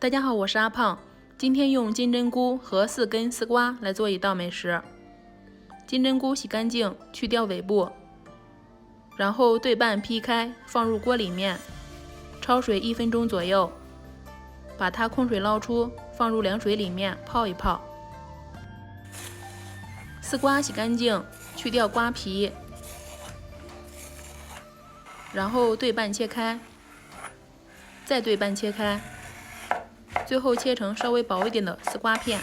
大家好，我是阿胖，今天用金针菇和4根丝瓜来做一道美食。金针菇洗干净，去掉尾部，然后对半劈开，放入锅里面，焯水1分钟左右，把它控水捞出，放入凉水里面泡一泡。丝瓜洗干净，去掉瓜皮，然后对半切开，再对半切开，最后切成稍微薄一点的丝瓜片。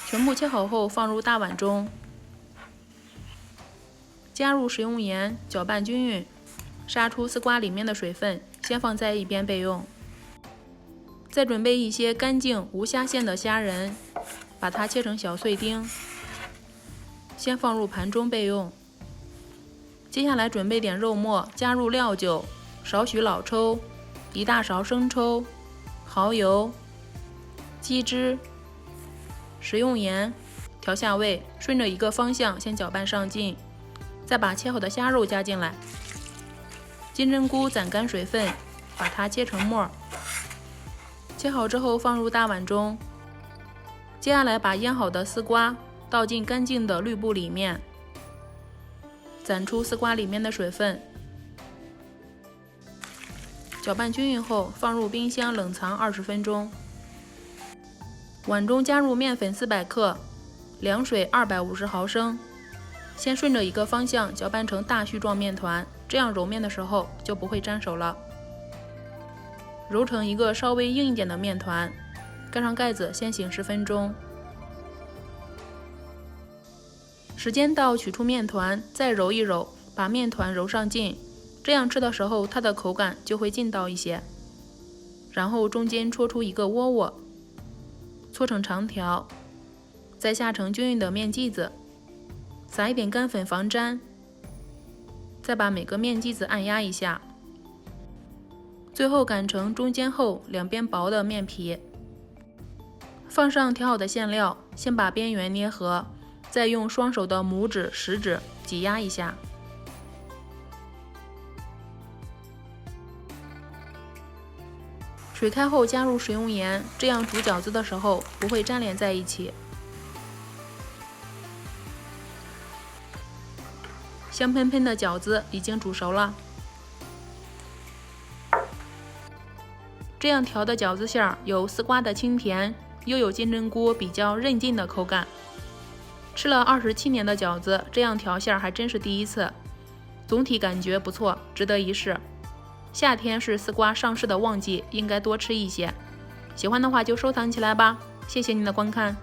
全部切好后放入大碗中，加入食用盐，搅拌均匀，杀出丝瓜里面的水分，先放在一边备用。再准备一些干净无虾线的虾仁，把它切成小碎丁，先放入盘中备用。接下来准备点肉末，加入料酒、少许老抽、1大勺生抽、蚝油、鸡汁、食用盐，调下味，顺着一个方向先搅拌上劲，再把切好的虾肉加进来。金针菇攒干水分，把它切成末。切好之后放入大碗中。接下来把腌好的丝瓜倒进干净的滤布里面，攒出丝瓜里面的水分，搅拌均匀后放入冰箱冷藏20分钟。碗中加入面粉400克，凉水250毫升，先顺着一个方向搅拌成大絮状面团，这样揉面的时候就不会粘手了。揉成一个稍微硬一点的面团，盖上盖子先醒10分钟。时间到，取出面团，再揉一揉，把面团揉上劲，这样吃的时候它的口感就会劲道一些。然后中间戳出一个窝窝，搓成长条，再下成均匀的面剂子，撒一点干粉防粘，再把每个面剂子按压一下，最后擀成中间厚两边薄的面皮，放上调好的馅料，先把边缘捏合，再用双手的拇指、食指挤压一下。水开后加入食用盐，这样煮饺子的时候不会粘连在一起。香喷喷的饺子已经煮熟了。这样调的饺子馅儿有丝瓜的清甜，又有金针菇比较韧劲的口感。吃了27年的饺子，这样调馅儿还真是第一次，总体感觉不错，值得一试。夏天是丝瓜上市的旺季，应该多吃一些。喜欢的话就收藏起来吧，谢谢您的观看。